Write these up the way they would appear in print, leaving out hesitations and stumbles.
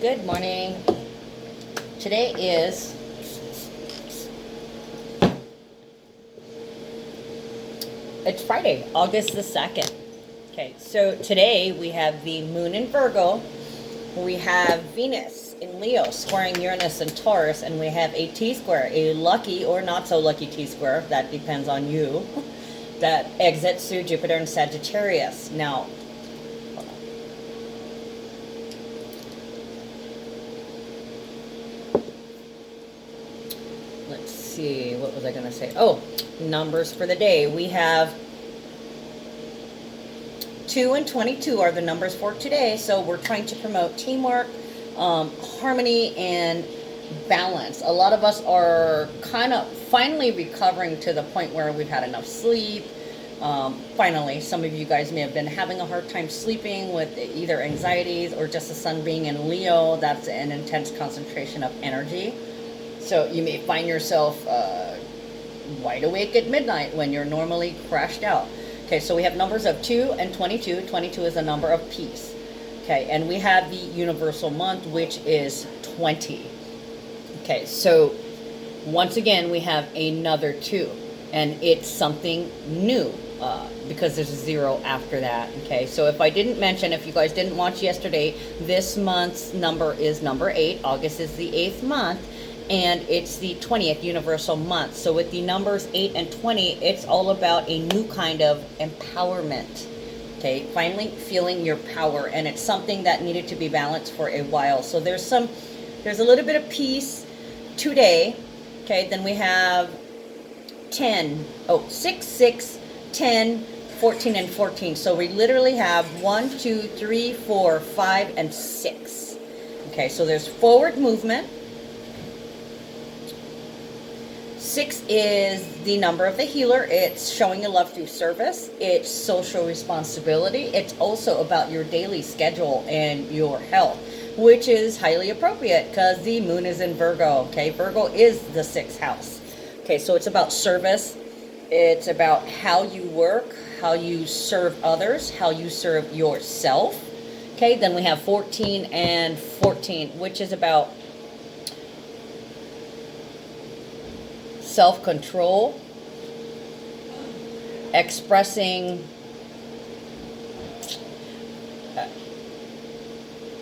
Good morning. Today is it's Friday, August the 2nd. Okay, so today we have the moon in Virgo, we have Venus in Leo squaring Uranus and Taurus, and we have a T-square, a lucky or not so lucky T-square, that depends on you, that exits through Jupiter and Sagittarius. Now, let's see, what was I going to say? Oh, numbers for the day. We have 2 and 22 are the numbers for today, so we're trying to promote teamwork, harmony, and balance. A lot of us are kind of finally recovering to the point where we've had enough sleep. Finally, some of you guys may have been having a hard time sleeping with either anxieties or just the sun being in Leo. That's an intense concentration of energy. So you may find yourself wide awake at midnight when you're normally crashed out. Okay, so we have numbers of 2 and 22. 22 is a number of peace. Okay, and we have the universal month, which is 20. Okay, so once again, we have another 2, and it's something new because there's a 0 after that. Okay, so if I didn't mention, if you guys didn't watch yesterday, this month's number is number 8. August is the 8th month. And it's the 20th universal month. So with the numbers 8 and 20, it's all about a new kind of empowerment. Okay, finally feeling your power, and it's something that needed to be balanced for a while. So there's a little bit of peace today. Okay, then we have 6, 6, 10, 14, and 14. So we literally have 1, 2, 3, 4, 5, and 6. Okay, so there's forward movement. 6 is the number of the healer. It's showing your love through service. It's social responsibility. It's also about your daily schedule and your health, which is highly appropriate because the moon is in Virgo. Okay, Virgo is the 6th house. Okay, so it's about service. It's about how you work, how you serve others, how you serve yourself. Okay, then we have 14 and 14, which is about self-control, expressing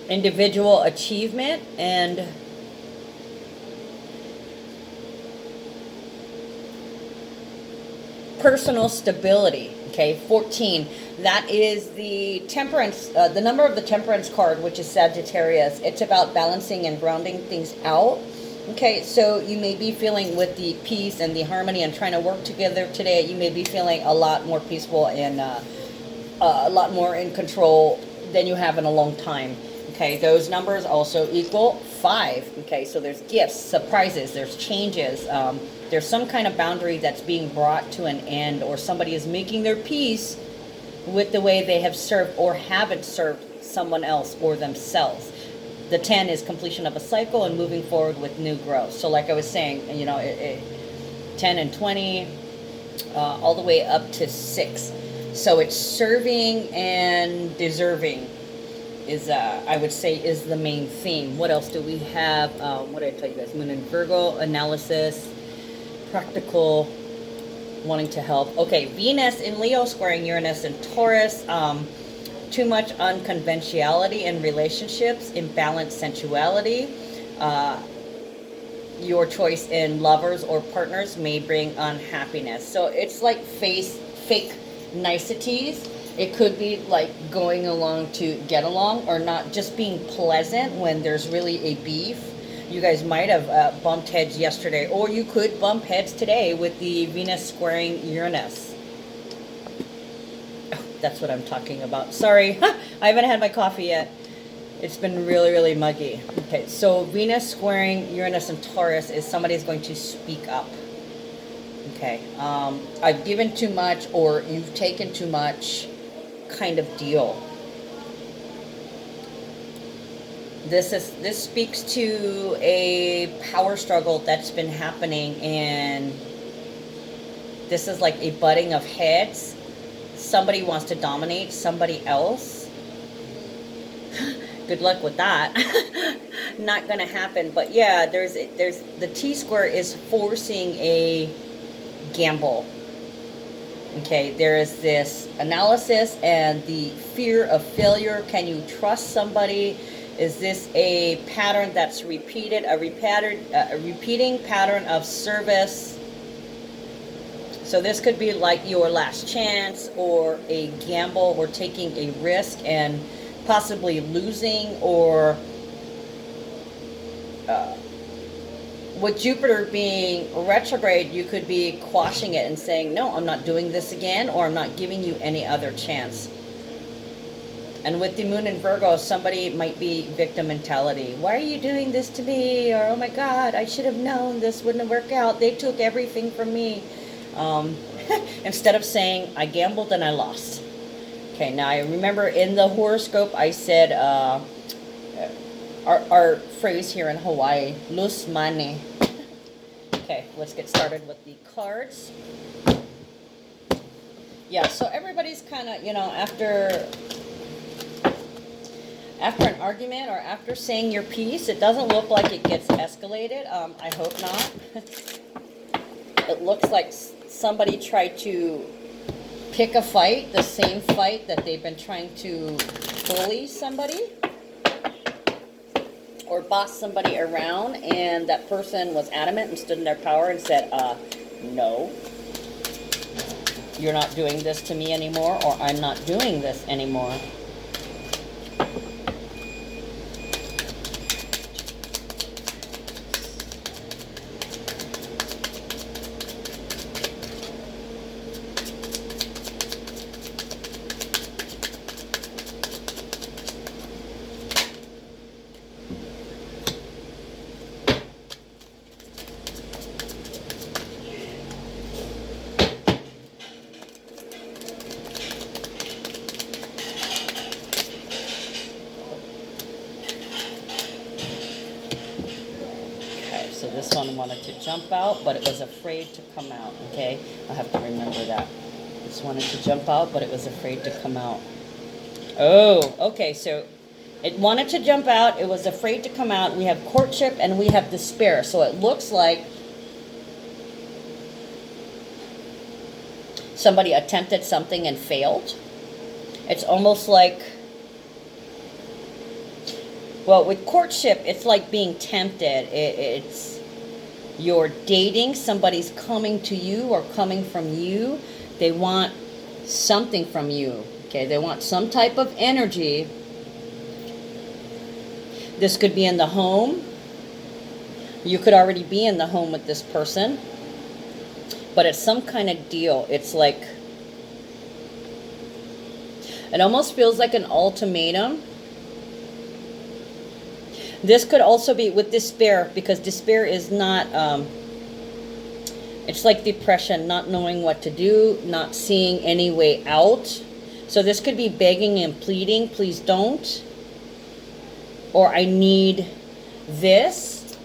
individual achievement, and personal stability. Okay, 14, that is the temperance, the number of the temperance card, which is Sagittarius. It's about balancing and grounding things out. Okay, so you may be feeling with the peace and the harmony and trying to work together today, you may be feeling a lot more peaceful and a lot more in control than you have in a long time. Okay, those numbers also equal 5. Okay, so there's gifts, surprises, there's changes. There's some kind of boundary that's being brought to an end, or somebody is making their peace with the way they have served or haven't served someone else or themselves. The 10 is completion of a cycle and moving forward with new growth. So like I was saying, 10 and 20, all the way up to 6. So it's serving and deserving is, I would say, is the main theme. What else do we have? What did I tell you guys? Moon in Virgo, analysis, practical, wanting to help. Okay, Venus in Leo squaring Uranus and Taurus. Too much unconventionality in relationships, imbalanced sensuality. Your choice in lovers or partners may bring unhappiness. So it's like fake niceties. It could be like going along to get along, or not just being pleasant when there's really a beef. You guys might have bumped heads yesterday, or you could bump heads today with the Venus squaring Uranus. That's what I'm talking about. Sorry, I haven't had my coffee yet. It's been really, really muggy. Okay, so Venus squaring Uranus and Taurus is somebody's going to speak up. Okay, I've given too much, or you've taken too much kind of deal. This speaks to a power struggle that's been happening, and this is like a butting of heads. Somebody wants to dominate somebody else. Good luck with that. Not gonna happen. But yeah, there's the T-square is forcing a gamble. Okay, there is this analysis and the fear of failure. Can you trust somebody? Is this a pattern that's repeated, a repeating pattern of service? So this could be like your last chance, or a gamble, or taking a risk and possibly losing, or with Jupiter being retrograde, you could be quashing it and saying, no, I'm not doing this again, or I'm not giving you any other chance. And with the moon in Virgo, somebody might be victim mentality. Why are you doing this to me? Or, oh my God, I should have known this wouldn't work out. They took everything from me. Instead of saying, I gambled and I lost. Okay, now I remember in the horoscope, I said, our phrase here in Hawaii, lose money. Okay, let's get started with the cards. Yeah, so everybody's kind of, you know, after an argument or after saying your piece, it doesn't look like it gets escalated. I hope not. It looks like somebody tried to pick a fight, the same fight that they've been trying to bully somebody or boss somebody around, and that person was adamant and stood in their power and said, no, you're not doing this to me anymore, or I'm not doing this anymore. So this one wanted to jump out, but it was afraid to come out, okay? I have to remember that. This wanted to jump out, but it was afraid to come out. Oh, okay, so it wanted to jump out, it was afraid to come out. We have courtship and we have despair. So it looks like somebody attempted something and failed. It's almost like, well, with courtship, it's like being tempted. It's you're dating, somebody's coming to you or coming from you. They want something from you, okay? They want some type of energy. This could be in the home. You could already be in the home with this person. But it's some kind of deal. It's like, it almost feels like an ultimatum. This could also be with despair, because despair is not, it's like depression, not knowing what to do, not seeing any way out. So this could be begging and pleading, please don't. Or I need this.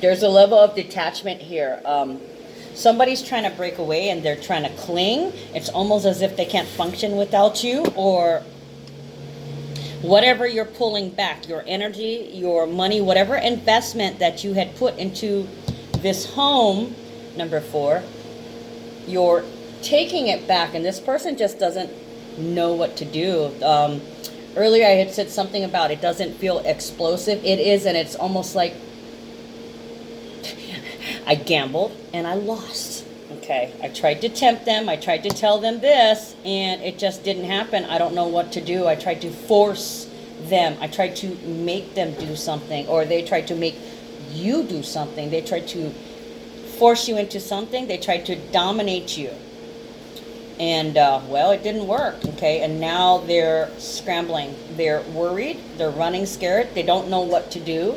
There's a level of detachment here. Somebody's trying to break away and they're trying to cling. It's almost as if they can't function without you, or whatever you're pulling back, your energy, your money, whatever investment that you had put into this home, number 4, you're taking it back, and this person just doesn't know what to do. Earlier I had said something about it doesn't feel explosive. It is, and it's almost like I gambled and I lost. Okay, I tried to tempt them. I tried to tell them this, and it just didn't happen. I don't know what to do. I tried to force them. I tried to make them do something, or they tried to make you do something. They tried to force you into something. They tried to dominate you. And, well, it didn't work, okay? And now they're scrambling. They're worried. They're running scared. They don't know what to do.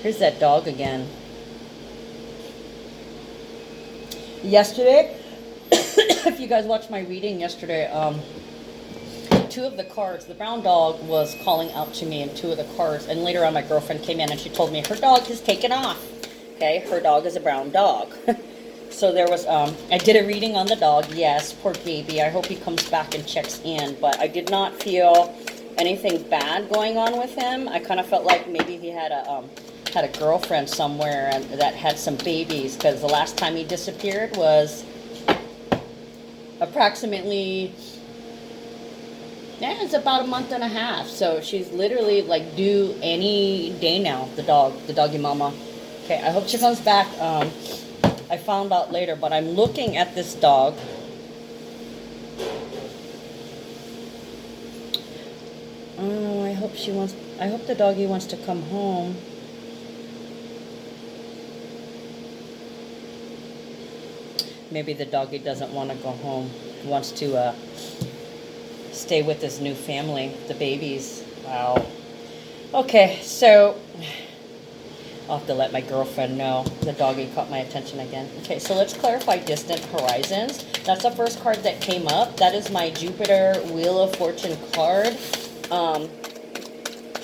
Here's that dog again. Yesterday, if you guys watched my reading yesterday, 2 of the cards, the brown dog was calling out to me in 2 of the cards, and later on my girlfriend came in and she told me her dog has taken off. Okay, her dog is a brown dog. So there was, I did a reading on the dog. Yes, poor baby. I hope he comes back and checks in. But I did not feel anything bad going on with him. I kind of felt like maybe he had a girlfriend somewhere and that had some babies, because the last time he disappeared was approximately, yeah, it's about a month and a half. So she's literally like due any day now, the doggy mama. Okay, I hope she comes back. I found out later, but I'm looking at this dog. Oh, I hope the doggy wants to come home. Maybe the doggy doesn't want to go home. He wants to stay with his new family, the babies. Wow. Okay, so I'll have to let my girlfriend know. The doggy caught my attention again. Okay, so let's clarify distant horizons. That's the first card that came up. That is my Jupiter Wheel of Fortune card.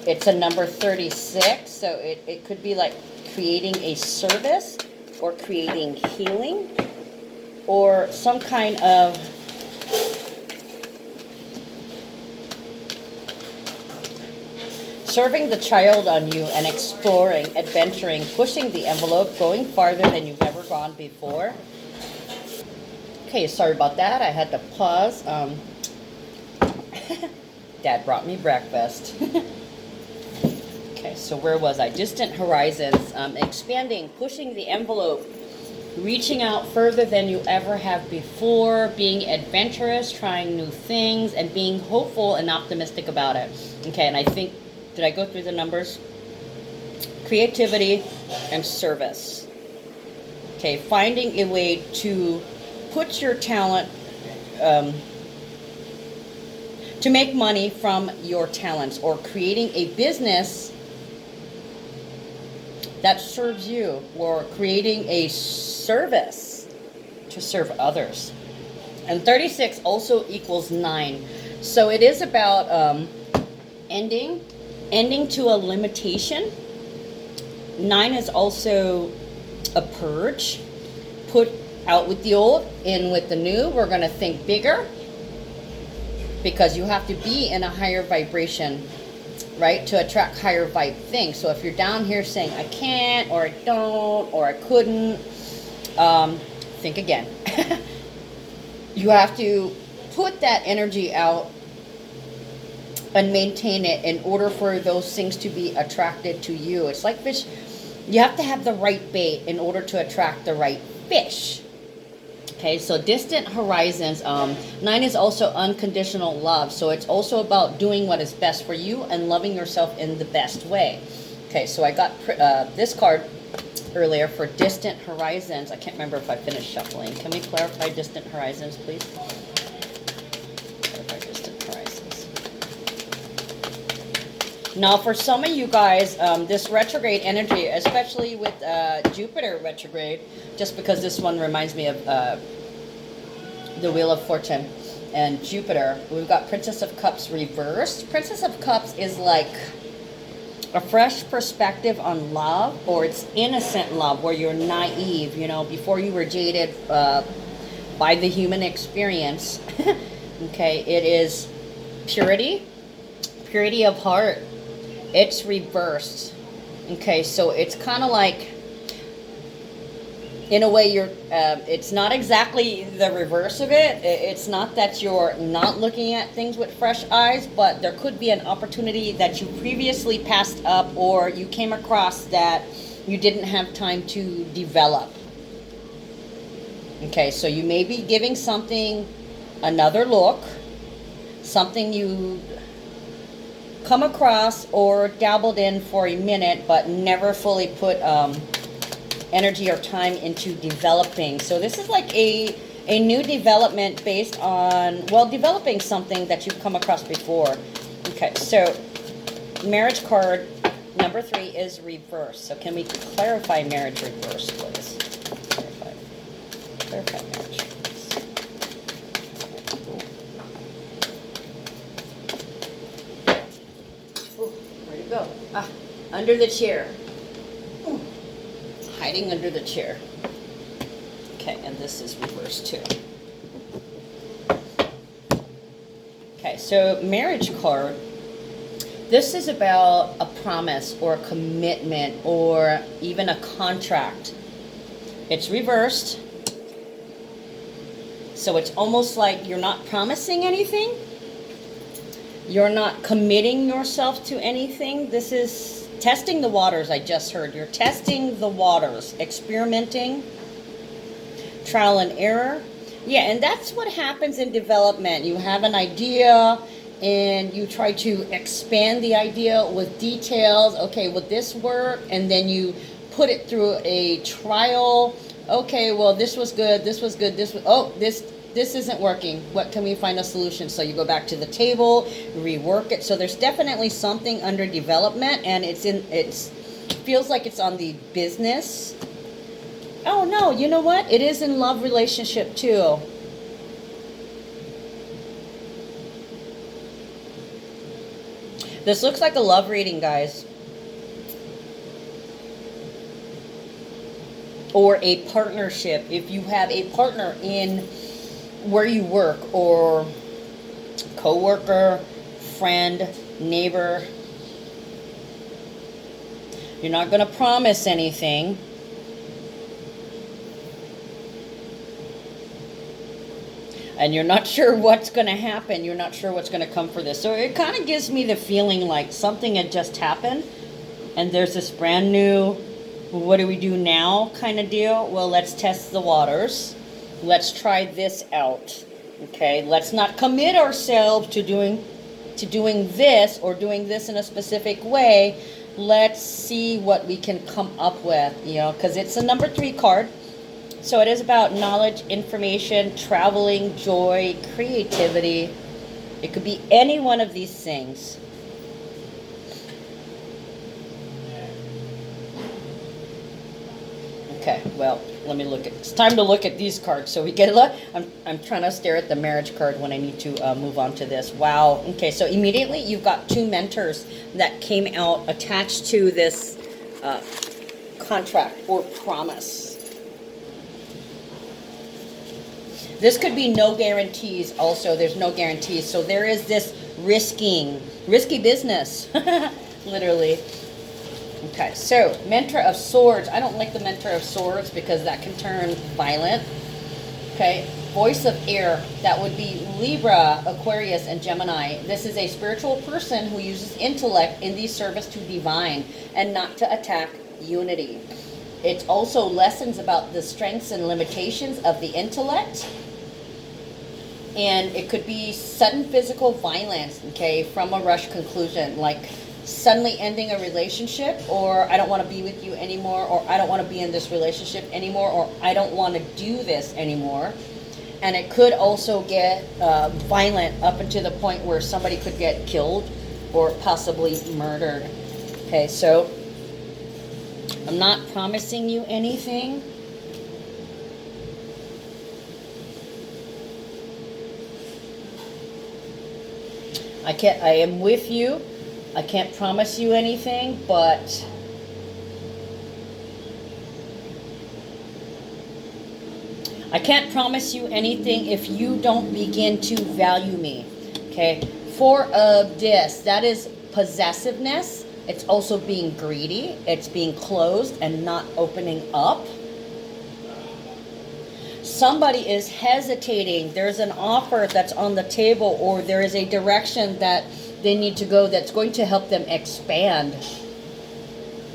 It's a number 36, so it could be like creating a service or creating healing or some kind of serving the child on you and exploring, adventuring, pushing the envelope, going farther than you've ever gone before. Okay, sorry about that. I had to pause. Dad brought me breakfast. Okay, so where was I? Distant horizons, expanding, pushing the envelope, reaching out further than you ever have before, being adventurous, trying new things, and being hopeful and optimistic about it. Okay, and I think, did I go through the numbers? Creativity and service. Okay, finding a way to put your talent, to make money from your talents, or creating a business that serves you, or creating a service to serve others. And 36 also equals 9. So it is about ending to a limitation. 9 is also a purge. Put out with the old, in with the new. We're going to think bigger, because you have to be in a higher vibration, right, to attract higher vibe things. So if you're down here saying I can't, or I don't, or I couldn't, think again. You have to put that energy out and maintain it in order for those things to be attracted to you. It's like fish. You have to have the right bait in order to attract the right fish. Okay, so distant horizons. 9 is also unconditional love. So it's also about doing what is best for you and loving yourself in the best way. Okay, so I got this card earlier for distant horizons. I can't remember if I finished shuffling. Can we clarify distant horizons, please? Clarify distant horizons. Now, for some of you guys, this retrograde energy, especially with Jupiter retrograde, just because this one reminds me of the Wheel of Fortune and Jupiter, we've got Princess of Cups reversed. Princess of Cups is like a fresh perspective on love, or it's innocent love, where you're naive, you know, before you were jaded by the human experience. Okay, it is purity of heart. It's reversed. Okay, so it's kind of like, in a way, you're it's not exactly the reverse of it. It's not that you're not looking at things with fresh eyes, but there could be an opportunity that you previously passed up, or you came across that you didn't have time to develop. Okay, so you may be giving something another look, something you come across or dabbled in for a minute, but never fully put energy or time into developing. So this is like a new development based on, well, developing something that you've come across before. Okay, so marriage card number 3 is reverse. So can we clarify marriage reverse, please? Clarify marriage. Ooh, where'd it go? Ah, under the chair. Hiding under the chair. Okay. Okay, and this is reversed too. Okay, so marriage card. This is about a promise or a commitment or even a contract. It's reversed. So it's almost like you're not promising anything. You're not committing yourself to anything. This is testing the waters, I just heard. You're testing the waters, experimenting, trial and error. Yeah, and that's what happens in development. You have an idea and you try to expand the idea with details. Okay, will this work? And then you put it through a trial. Okay, well, this was good, this was good, this was, oh, this isn't working. What can we find a solution? So you go back to the table, rework it. So there's definitely something under development, and it's feels like it's on the business. Oh no, you know what? It is in love relationship too. This looks like a love reading, guys. Or a partnership. If you have a partner in where you work, or co-worker, friend, neighbor, you're not going to promise anything. And you're not sure what's going to happen. You're not sure what's going to come for this. So it kind of gives me the feeling like something had just happened. And there's this brand new, what do we do now kind of deal. Well, let's test the waters. Let's try this out. Okay, let's not commit ourselves to doing this or doing this in a specific way. Let's see what we can come up with, you know, because it's a number 3 card. So it is about knowledge, information, traveling, joy, creativity. It could be any one of these things. Okay, well, let me look at, it's time to look at these cards. So we get a lot, I'm trying to stare at the marriage card when I need to move on to this. Wow. Okay, so immediately you've got 2 mentors that came out attached to this contract or promise. This could be no guarantees also. There's no guarantees. So there is this risky business, literally. Okay, so Mentor of Swords. I don't like the Mentor of Swords because that can turn violent. Okay, Voice of Air. That would be Libra, Aquarius, and Gemini. This is a spiritual person who uses intellect in the service to divine and not to attack unity. It's also lessons about the strengths and limitations of the intellect. And it could be sudden physical violence, okay, from a rush conclusion, like suddenly ending a relationship, or I don't want to be with you anymore, or I don't want to be in this relationship anymore, or I don't want to do this anymore. And it could also get violent up until the point where somebody could get killed or possibly murdered. Okay, so I'm not promising you anything. I am with you. I can't promise you anything, but I can't promise you anything if you don't begin to value me. Okay, 4 of this, that is possessiveness. It's also being greedy. It's being closed and not opening up. Somebody is hesitating. There's an offer that's on the table, or there is a direction that they need to go that's going to help them expand.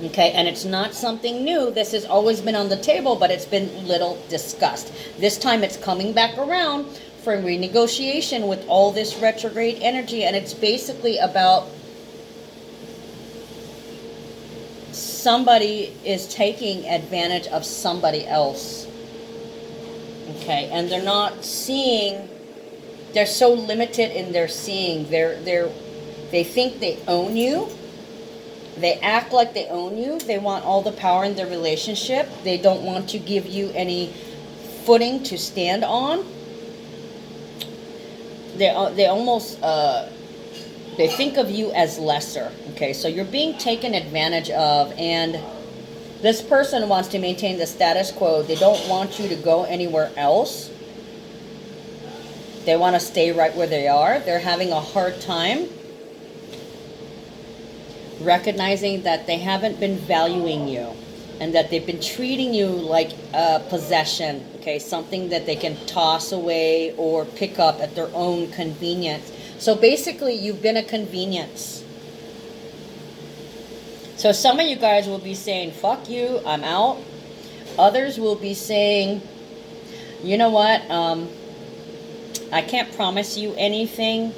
Okay, and it's not something new. This has always been on the table, but it's been little discussed. This time it's coming back around for renegotiation with all this retrograde energy, and it's basically about somebody is taking advantage of somebody else. Okay, and they're not seeing, they're so limited in their seeing. They think they own you. They act like they own you. They want all the power in their relationship. They don't want to give you any footing to stand on. They almost, they think of you as lesser. Okay, so you're being taken advantage of, and This person wants to maintain the status quo. They don't want you to go anywhere else. They want to stay right where they are. They're having a hard time recognizing that they haven't been valuing you and that they've been treating you like a possession, okay, something that they can toss away or pick up at their own convenience. So basically, you've been a convenience. So some of you guys will be saying, fuck you, I'm out. Others will be saying, you know what, I can't promise you anything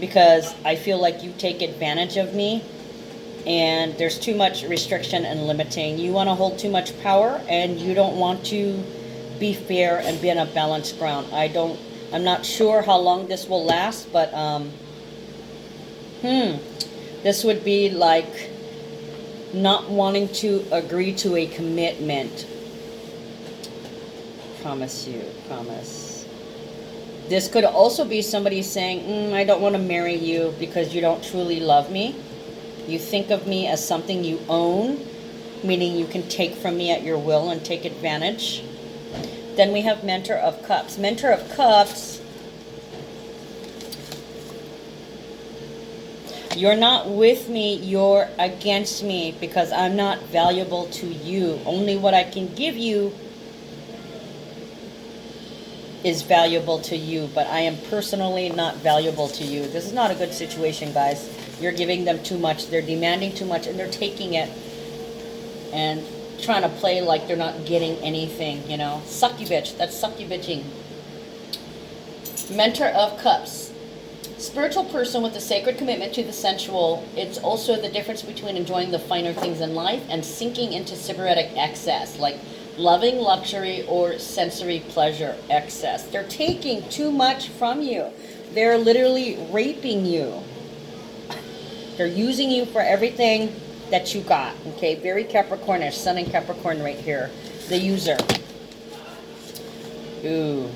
because I feel like you take advantage of me and there's too much restriction and limiting. You want to hold too much power and you don't want to be fair and be on a balanced ground. I'm not sure how long this will last, but this would be like not wanting to agree to a commitment. Promise you, promise. This could also be somebody saying, I don't want to marry you because you don't truly love me. You think of me as something you own, meaning you can take from me at your will and take advantage. Then we have Mentor of Cups. Mentor of Cups, you're not with me, you're against me because I'm not valuable to you. Only what I can give you is valuable to you, but I am personally not valuable to you. This is not a good situation, guys. You're giving them too much. They're demanding too much and they're taking it and trying to play like they're not getting anything, you know. Sucky bitch. That's sucky bitching. Mentor of Cups. Spiritual person with a sacred commitment to the sensual. It's also the difference between enjoying the finer things in life and sinking into sybaritic excess, like loving luxury or sensory pleasure excess. They're taking too much from you. They're literally raping you. They're using you for everything that you got. Okay, very Capricornish. Sun in Capricorn right here. The user. Ooh.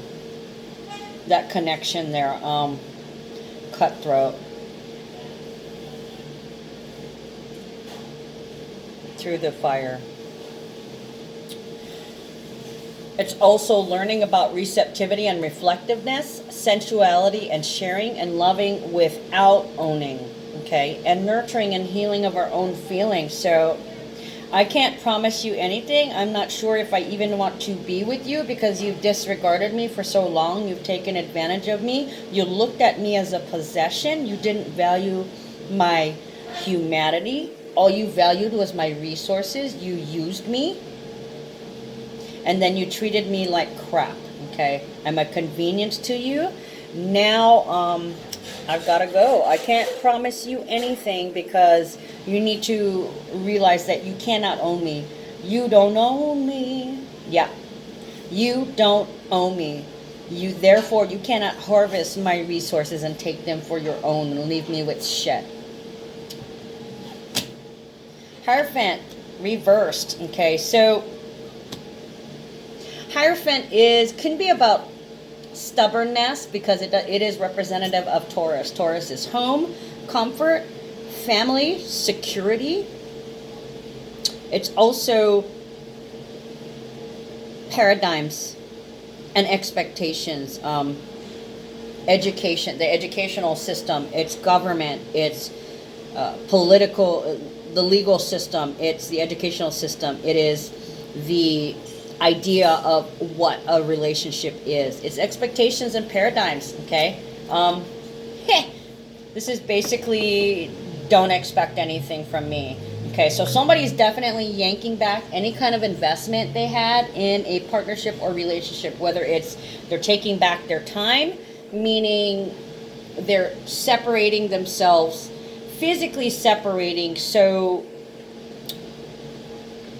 That connection there. Cutthroat. Through the fire. It's also learning about receptivity and reflectiveness, sensuality and sharing and loving without owning, okay? And nurturing and healing of our own feelings. So I can't promise you anything. I'm not sure if I even want to be with you because you've disregarded me for so long. You've taken advantage of me. You looked at me as a possession. You didn't value my humanity. All you valued was my resources. You used me. And then you treated me like crap, okay? I'm a convenience to you. Now, I've got to go. I can't promise you anything because you need to realize that you cannot own me. You don't own me. Yeah. You don't own me. Therefore, you cannot harvest my resources and take them for your own and leave me with shit. Hierophant, reversed, okay? So Hierophant can be about stubbornness because it is representative of Taurus. Taurus is home, comfort, family, security. It's also paradigms and expectations, education, the educational system, it's government, it's political, the legal system, it's the educational system, it is the idea of what a relationship is. It's expectations and paradigms, okay? This is basically don't expect anything from me. Okay, so somebody's definitely yanking back any kind of investment they had in a partnership or relationship, whether it's they're taking back their time, meaning they're separating themselves, physically separating, so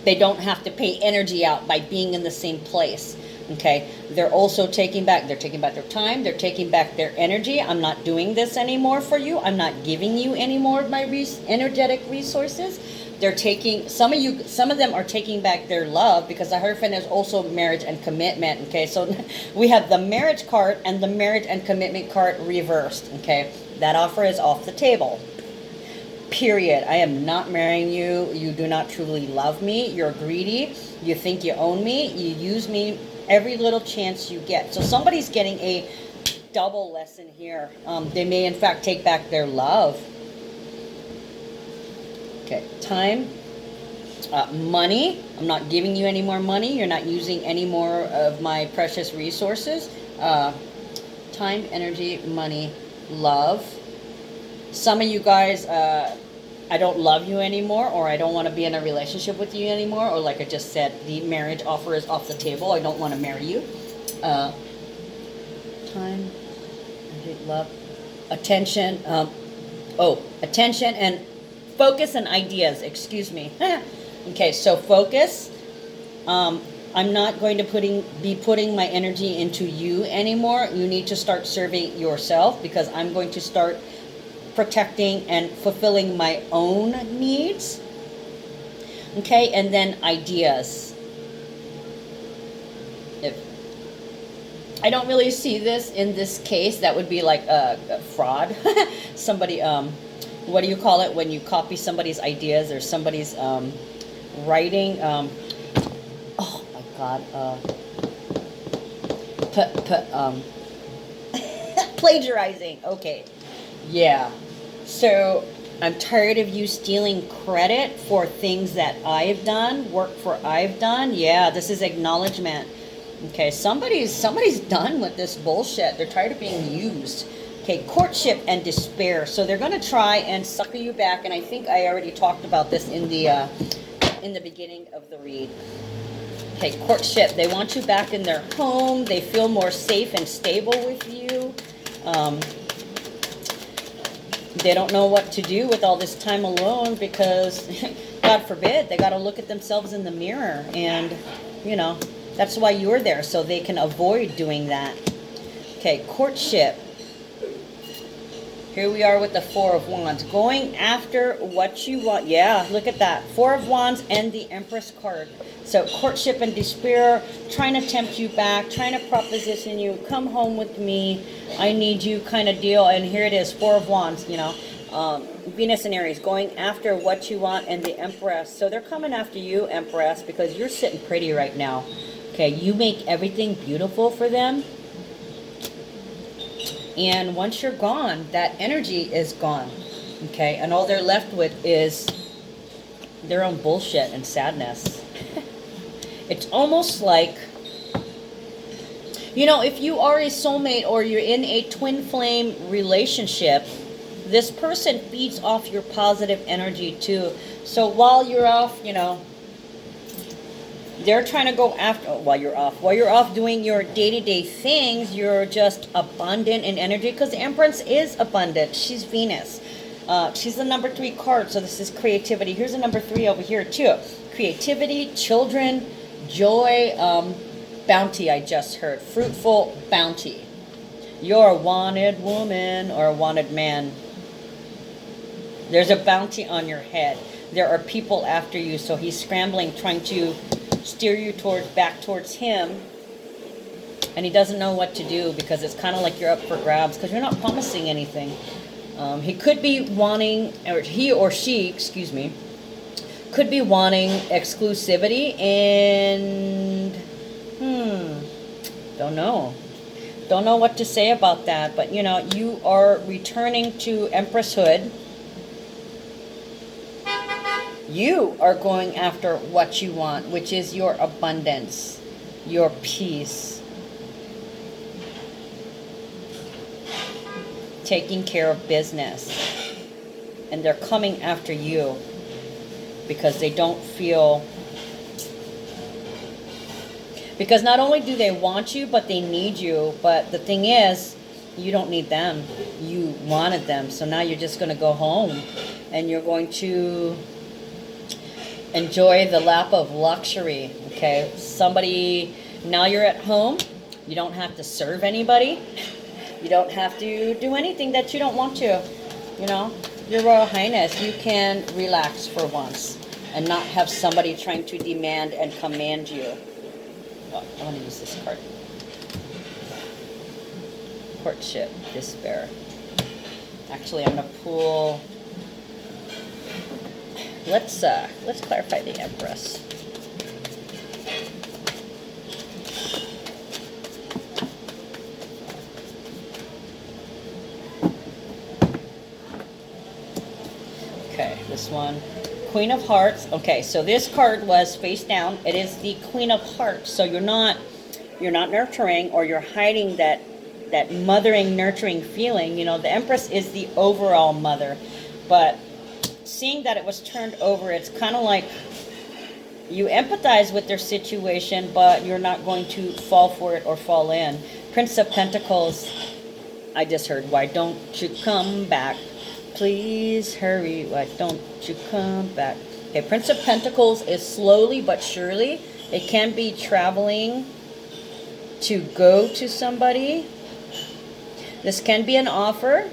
they don't have to pay energy out by being in the same place. Okay, they're also taking back their time, they're taking back their energy. I'm not doing this anymore for you. I'm not giving you any more of my energetic resources. They're taking, some of them are taking back their love, because the Hierophant is also marriage and commitment. Okay, so we have the marriage card and the marriage and commitment card reversed. Okay, that offer is off the table. Period. I am not marrying you. You do not truly love me. You're greedy. You think you own me. You use me every little chance you get. So somebody's getting a double lesson here. They may, in fact, take back their love. Okay, time. Money. I'm not giving you any more money. You're not using any more of my precious resources. Time, energy, money, love. Some of you guys, I don't love you anymore, or I don't want to be in a relationship with you anymore, or like I just said, the marriage offer is off the table. I don't want to marry you. Time, energy, love, attention. Attention and focus and ideas. Excuse me. Okay, so focus. I'm not going to be putting my energy into you anymore. You need to start serving yourself, because I'm going to start protecting and fulfilling my own needs. Okay, and then ideas. If I don't really see this in this case, that would be like a fraud. Somebody, what do you call it when you copy somebody's ideas or somebody's writing? Oh my God. Plagiarizing. Okay. Yeah. So I'm tired of you stealing credit for things that I've done, work for I've done. Yeah, this is acknowledgement. Okay, somebody's done with this bullshit. They're tired of being used. Okay, courtship and despair. So they're going to try and sucker you back, and I think I already talked about this in the beginning of the read. Okay, courtship. They want you back in their home. They feel more safe and stable with you. They don't know what to do with all this time alone, because, God forbid, they got to look at themselves in the mirror. And, you know, that's why you're there, so they can avoid doing that. Okay, courtship. Here we are with the Four of Wands. Going after what you want. Yeah, look at that. Four of Wands and the Empress card. So courtship and despair, trying to tempt you back, trying to proposition you, come home with me, I need you kind of deal. And here it is, Four of Wands, you know. Venus and Aries, going after what you want, and the Empress. So they're coming after you, Empress, because you're sitting pretty right now. Okay, you make everything beautiful for them. And once you're gone, that energy is gone. Okay, and all they're left with is their own bullshit and sadness. It's almost like, you know, if you are a soulmate or you're in a twin flame relationship, this person feeds off your positive energy too. So while you're off, you know, they're trying to go after, while you're off doing your day-to-day things, you're just abundant in energy, because the Empress is abundant. She's Venus. She's the number 3 card, so this is creativity. Here's a number 3 over here too. Creativity, children, joy, bounty. I just heard fruitful bounty. You're a wanted woman or a wanted man. There's a bounty on your head. There are people after you, so he's scrambling, trying to steer you back towards him, and he doesn't know what to do, because it's kind of like you're up for grabs, because you're not promising anything. He could be wanting, or he or she, excuse me, could be wanting exclusivity, and don't know what to say about that. But you know, you are returning to Empresshood. You are going after what you want, which is your abundance, your peace, taking care of business. And they're coming after you because they don't feel, because not only do they want you, but they need you. But the thing is, you don't need them. You wanted them. So now you're just going to go home and you're going to enjoy the lap of luxury. Okay, now you're at home. You don't have to serve anybody. You don't have to do anything that you don't want to. You know, Your Royal Highness, you can relax for once and not have somebody trying to demand and command you. Oh, I want to use this card. Courtship, despair. Actually, I'm going to pull let's clarify the Empress. Okay, this one, Queen of Hearts. Okay, so this card was face down. It is the Queen of Hearts. So you're not nurturing, or you're hiding that mothering, nurturing feeling. You know, the Empress is the overall mother, but seeing that it was turned over, it's kind of like you empathize with their situation, but you're not going to fall for it or fall in. Prince of Pentacles, I just heard, why don't you come back? Please hurry, why don't you come back? Okay, Prince of Pentacles is slowly but surely. It can be traveling to go to somebody. This can be an offer.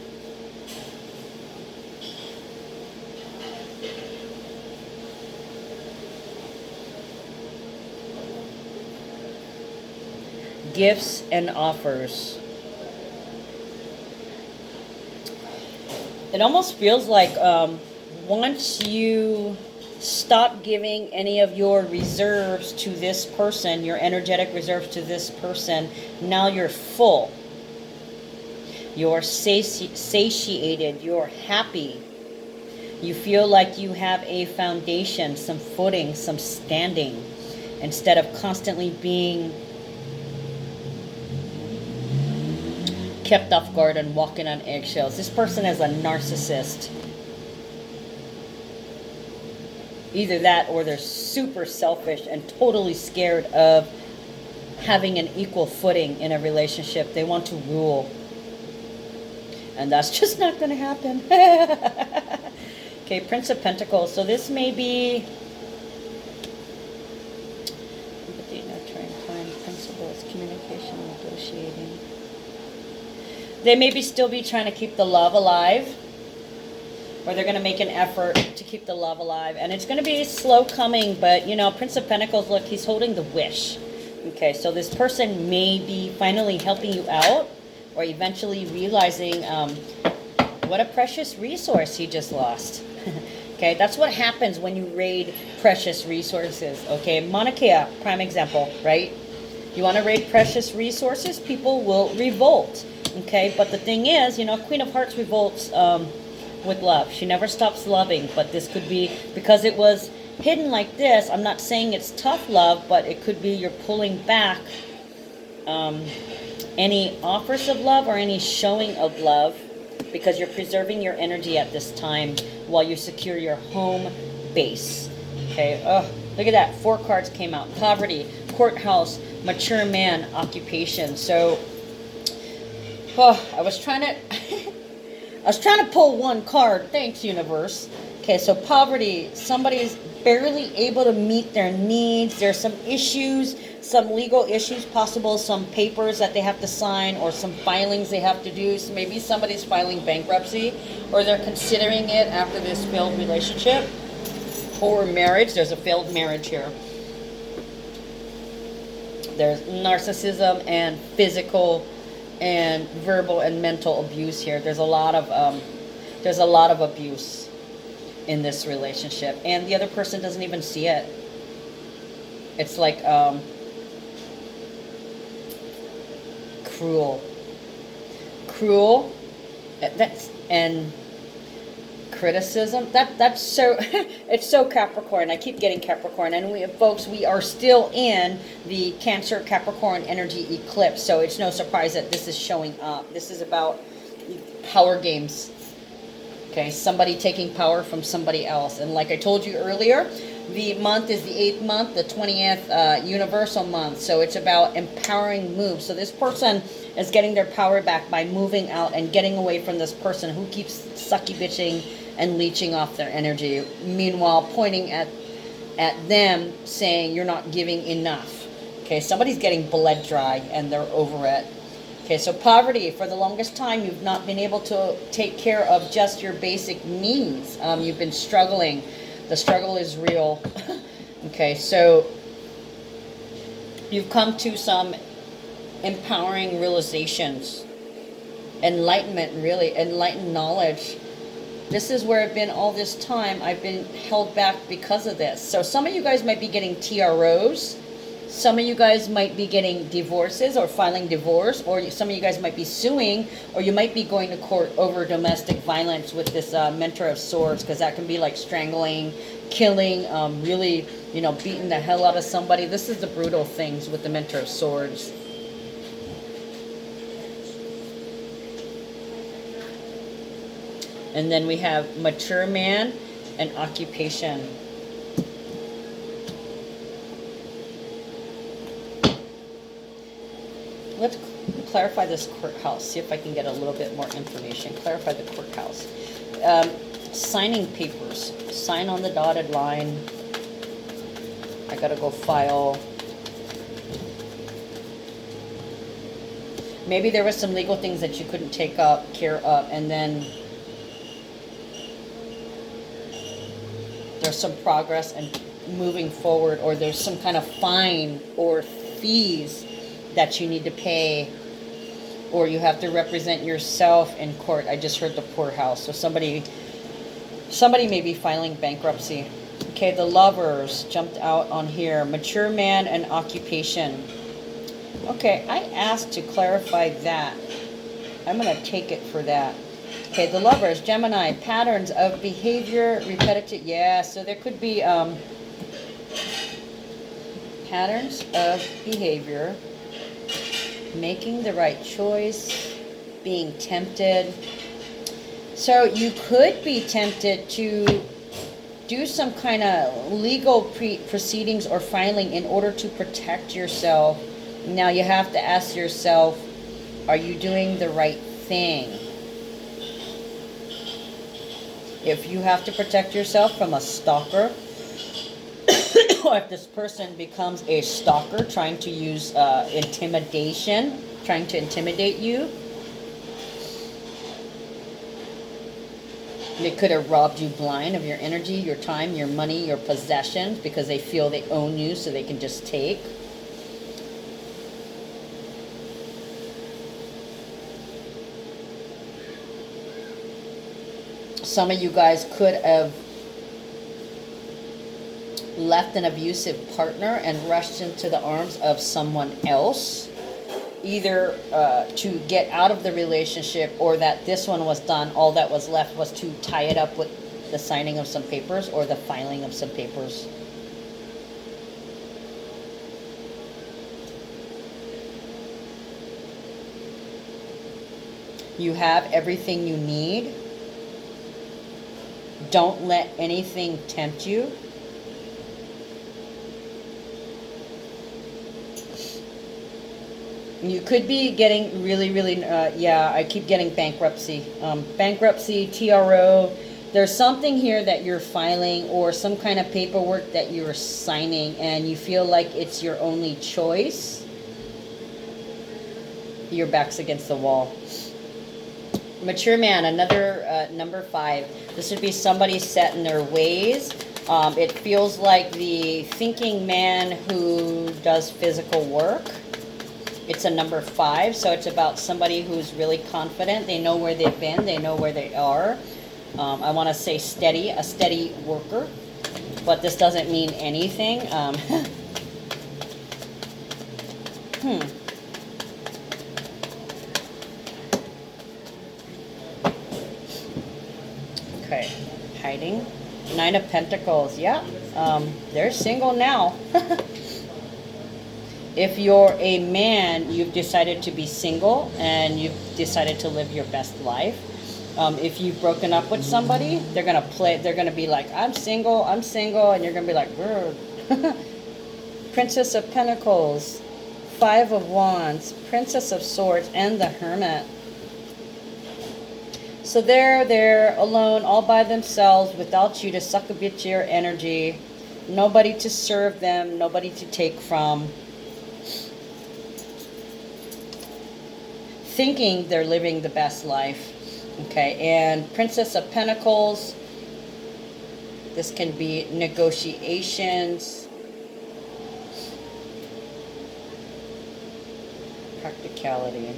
Gifts and offers. It almost feels like once you stop giving any of your reserves to this person, your energetic reserves to this person, now you're full. You're satiated. You're happy. You feel like you have a foundation, some footing, some standing, instead of constantly being kept off guard and walking on eggshells. This person is a narcissist. Either that, or they're super selfish and totally scared of having an equal footing in a relationship. They want to rule. And that's just not going to happen. Okay, Prince of Pentacles. So this may be empathy, nurturing, time, principles, communication, negotiating. They maybe still be trying to keep the love alive, or they're going to make an effort to keep the love alive. And it's going to be slow coming, but, you know, Prince of Pentacles, look, he's holding the wish. Okay, so this person may be finally helping you out, or eventually realizing what a precious resource he just lost. Okay, that's what happens when you raid precious resources. Okay, Mauna Kea, prime example, right? You want to raid precious resources, people will revolt. Okay, but the thing is, you know, Queen of Hearts revolts with love. She never stops loving, but this could be, because it was hidden like this, I'm not saying it's tough love, but it could be you're pulling back any offers of love or any showing of love, because you're preserving your energy at this time while you secure your home base. Okay, oh, look at that. 4 cards came out. Poverty, courthouse, mature man, occupation. So, oh, I was trying to pull one card. Thanks, universe. Okay, so poverty. Somebody is barely able to meet their needs. There's some issues, some legal issues possible, some papers that they have to sign, or some filings they have to do. So maybe somebody's filing bankruptcy, or they're considering it after this failed relationship or marriage. There's a failed marriage here. There's narcissism and physical and verbal and mental abuse here. There's a lot of abuse in this relationship, and the other person doesn't even see it. It's like cruel. That's, and criticism. That's so it's so Capricorn. I keep getting Capricorn, and we are still in the Cancer Capricorn energy eclipse, so it's no surprise that this is showing up. This is about power games. Okay, somebody taking power from somebody else. And like I told you earlier, the month is the 8th month, the 20th universal month. So it's about empowering moves. So this person is getting their power back by moving out and getting away from this person who keeps sucky bitching and leeching off their energy. Meanwhile, pointing at them saying you're not giving enough. Okay, somebody's getting bled dry and they're over it. Okay, so poverty. For the longest time, you've not been able to take care of just your basic needs. You've been struggling. The struggle is real. Okay, so you've come to some empowering realizations. Enlightenment, really. Enlightened knowledge. This is where I've been all this time. I've been held back because of this. So some of you guys might be getting TROs. Some of you guys might be getting divorces or filing divorce, or some of you guys might be suing, or you might be going to court over domestic violence with this Mentor of Swords, because that can be like strangling, killing, really, you know, beating the hell out of somebody. This is the brutal things with the Mentor of Swords. And then we have mature man and occupation. Let's clarify this courthouse. See if I can get a little bit more information. Clarify the courthouse. Signing papers. Sign on the dotted line. I gotta go file. Maybe there was some legal things that you couldn't take care of, and then there's some progress and moving forward, or there's some kind of fine or fees that you need to pay, or you have to represent yourself in court. I just heard the poorhouse. So somebody may be filing bankruptcy. Okay, the Lovers jumped out on here. Mature man and occupation. Okay, I asked to clarify that. I'm going to take it for that. Okay, the Lovers, Gemini, patterns of behavior, repetitive. Yeah, so there could be patterns of behavior, making the right choice, being tempted. So you could be tempted to do some kind of legal proceedings or filing in order to protect yourself. Now you have to ask yourself, are you doing the right thing? If you have to protect yourself from a stalker, or if this person becomes a stalker trying to use intimidation, trying to intimidate you, they could have robbed you blind of your energy, your time, your money, your possessions, because they feel they own you, so they can just take. Some of you guys could have left an abusive partner and rushed into the arms of someone else, either to get out of the relationship, or that this one was done. All that was left was to tie it up with the signing of some papers or the filing of some papers. You have everything you need. Don't let anything tempt you. You could be getting really, yeah, I keep getting bankruptcy. Bankruptcy, TRO. There's something here that you're filing, or some kind of paperwork that you're signing, and you feel like it's your only choice. Your back's against the wall. Mature man, another number 5. This would be somebody set in their ways. It feels like the thinking man who does physical work. It's a number 5, so it's about somebody who's really confident. They know where they've been. They know where they are. I want to say steady, a steady worker, but this doesn't mean anything. Okay, hiding. 9 of Pentacles, yeah. They're single now. If you're a man, you've decided to be single and you've decided to live your best life. If you've broken up with somebody, they're gonna be like, I'm single, and you're gonna be like, grr. Princess of Pentacles, 5 of Wands, Princess of Swords, and the Hermit. So they're alone, all by themselves, without you to suck a bit of your energy. Nobody to serve them, nobody to take from. Thinking they're living the best life. Okay, and Princess of Pentacles. This can be negotiations. Practicality.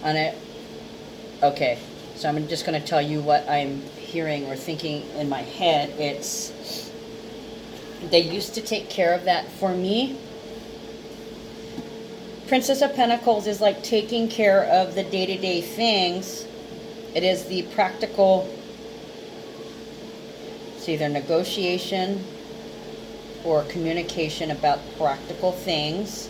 on it. Okay, so I'm just going to tell you what I'm hearing or thinking in my head. It's, they used to take care of that for me. Princess of Pentacles is like taking care of the day-to-day things. It is the practical, it's either negotiation or communication about practical things.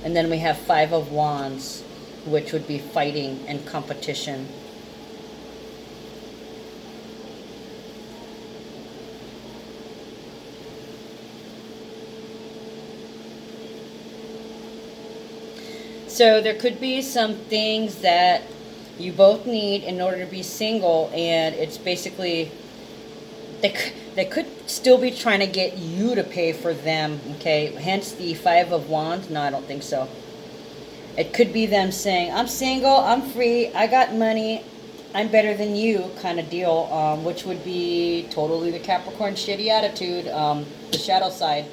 And then we have Five of Wands, which would be fighting and competition. So there could be some things that you both need in order to be single, and it's basically, they could still be trying to get you to pay for them, okay? Hence the Five of Wands. No, I don't think so. It could be them saying, I'm single, I'm free, I got money, I'm better than you kind of deal, which would be totally the Capricorn shitty attitude, the shadow side.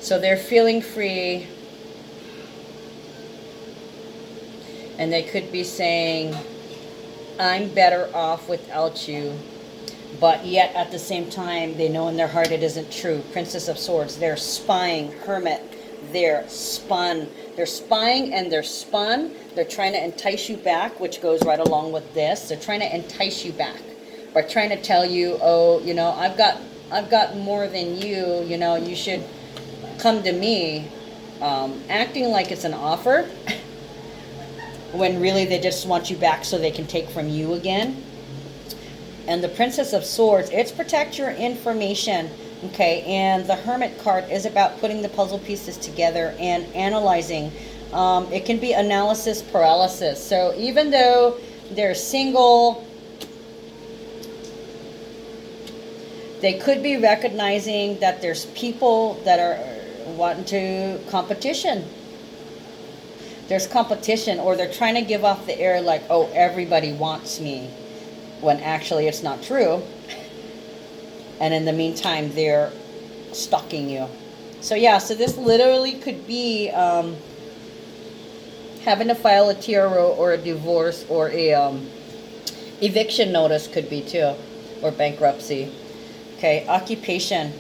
So they're feeling free. And they could be saying, I'm better off without you. But yet, at the same time, they know in their heart it isn't true. Princess of Swords, they're spying. Hermit, they're spun. They're spying and they're spun. They're trying to entice you back, which goes right along with this. They're trying to entice you back. By trying to tell you, oh, you know, I've got more than you. You know, you should come to me. Acting like it's an offer. When really they just want you back so they can take from you again. And the Princess of Swords, it's protect your information, okay? And the Hermit card is about putting the puzzle pieces together and analyzing. It can be analysis paralysis. So even though they're single, they could be recognizing that there's people that are wanting to competition. There's competition, or they're trying to give off the air like, oh, everybody wants me, when actually it's not true. And in the meantime, they're stalking you. So yeah, so this literally could be having to file a TRO or a divorce or a eviction notice could be too, or bankruptcy. Okay, occupation.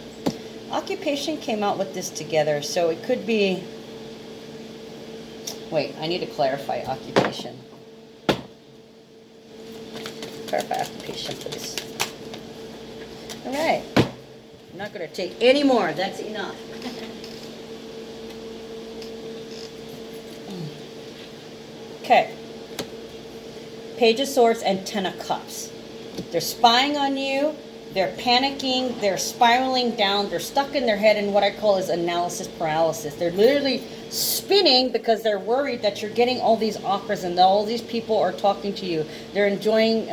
Occupation came out with this together, so it could be... Wait, I need to clarify occupation. Clarify occupation, please. All right. I'm not going to take any more. That's enough. Okay. Page of Swords and Ten of Cups. They're spying on you. They're panicking. They're spiraling down. They're stuck in their head in what I call is analysis paralysis. They're literally spinning because they're worried that you're getting all these offers and all these people are talking to you. They're enjoying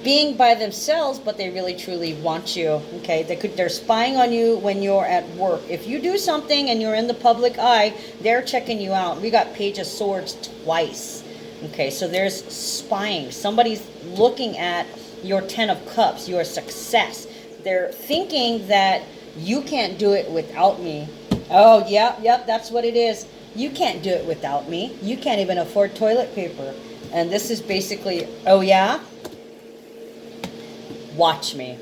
being by themselves, but they really truly want you. Okay, they're spying on you when you're at work. If you do something and you're in the public eye, they're checking you out. We got Page of Swords twice. Okay, so there's spying. Somebody's looking at your Ten of Cups, your success. They're thinking that you can't do it without me. Oh, yep, that's what it is. You can't do it without me. You can't even afford toilet paper. And this is basically, oh yeah? Watch me.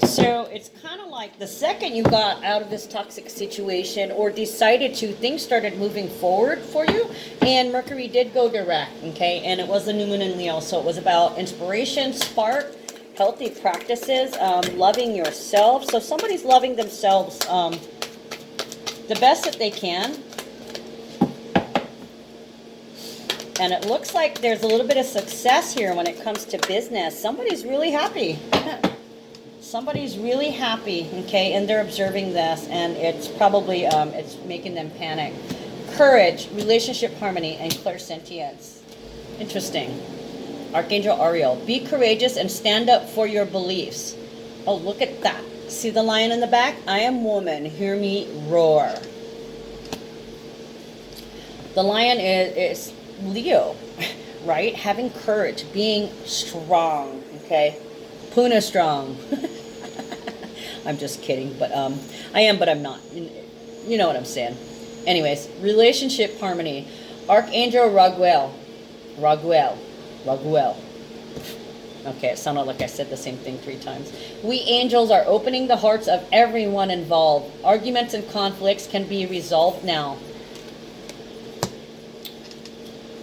So it's kind of like the second you got out of this toxic situation or decided to, things started moving forward for you. And Mercury did go direct, okay? And it was the new moon in Leo. So it was about inspiration, spark, healthy practices, loving yourself. So somebody's loving themselves the best that they can. And it looks like there's a little bit of success here when it comes to business. Somebody's really happy. Somebody's really happy, okay? And they're observing this, and it's probably, it's making them panic. Courage, relationship harmony, and clairsentience. Interesting. Archangel Ariel, be courageous and stand up for your beliefs. Oh, look at that. See the lion in the back? I am woman. Hear me roar. The lion is Leo, right? Having courage, being strong, okay? Puna strong. I'm just kidding, but I am, but I'm not. You know what I'm saying. Anyways, relationship harmony. Archangel Raguel. Okay, it sounded like I said the same thing 3 times. We angels are opening the hearts of everyone involved. Arguments and conflicts can be resolved now.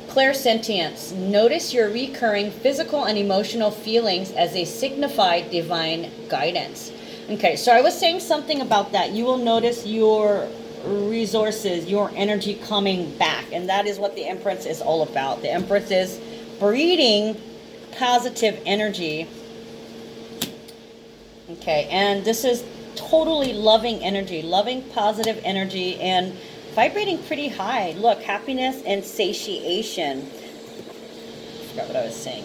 Clairsentience. Notice your recurring physical and emotional feelings as they signify divine guidance. Okay, so I was saying something about that. You will notice your resources, your energy coming back. And that is what the Empress is all about. The Empress is breeding positive energy. Okay, and this is totally loving energy, loving positive energy, and vibrating pretty high. Look, happiness and satiation. I forgot what I was saying.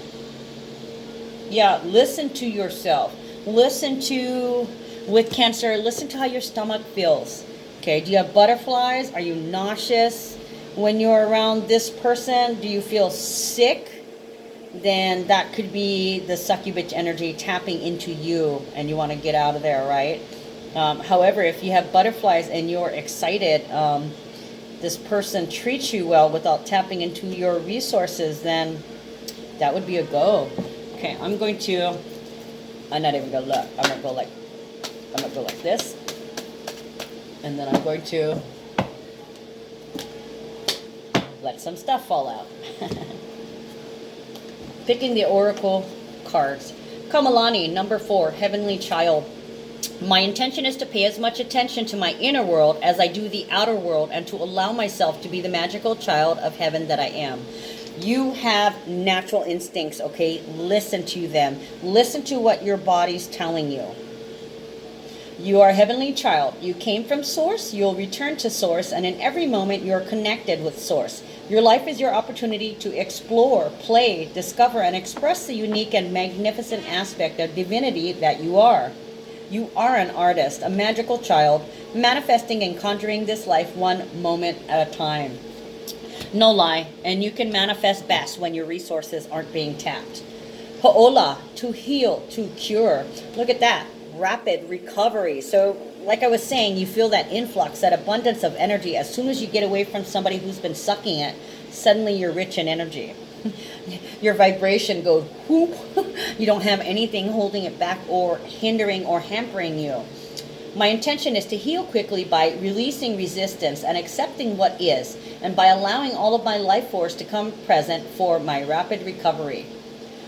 Yeah, listen to yourself. Listen to, with Cancer, listen to how your stomach feels. Okay, do you have butterflies? Are you nauseous? When you're around this person, do you feel sick? Then that could be the succubus energy tapping into you and you want to get out of there, right? However, if you have butterflies and you're excited, this person treats you well without tapping into your resources, then that would be a go. Okay, I'm not even gonna look. I'm gonna go like this, and then I'm going to let some stuff fall out. Picking the oracle cards. Kamalani, number 4, Heavenly Child. My intention is to pay as much attention to my inner world as I do the outer world, and to allow myself to be the magical child of heaven that I am. You have natural instincts, okay? Listen to them. Listen to what your body's telling you. You are a heavenly child. You came from Source, you'll return to Source, and in every moment you're connected with Source. Your life is your opportunity to explore, play, discover, and express the unique and magnificent aspect of divinity that you are. You are an artist, a magical child, manifesting and conjuring this life one moment at a time. No lie, and you can manifest best when your resources aren't being tapped. Ho'ola, to heal, to cure. Look at that, rapid recovery. So, like I was saying, you feel that influx, that abundance of energy. As soon as you get away from somebody who's been sucking it, suddenly you're rich in energy. Your vibration goes whoop. You don't have anything holding it back or hindering or hampering you. My intention is to heal quickly by releasing resistance and accepting what is, and by allowing all of my life force to come present for my rapid recovery.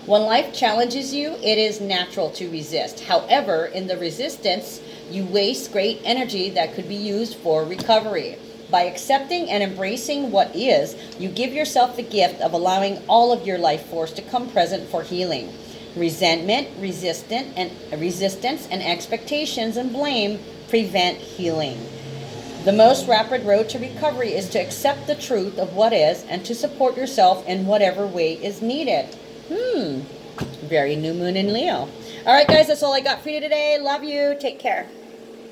When life challenges you, it is natural to resist. However, in the resistance, you waste great energy that could be used for recovery. By accepting and embracing what is, you give yourself the gift of allowing all of your life force to come present for healing. Resentment, resistance, and expectations and blame prevent healing. The most rapid road to recovery is to accept the truth of what is and to support yourself in whatever way is needed. Very new moon in Leo. All right, guys, that's all I got for you today. Love you. Take care.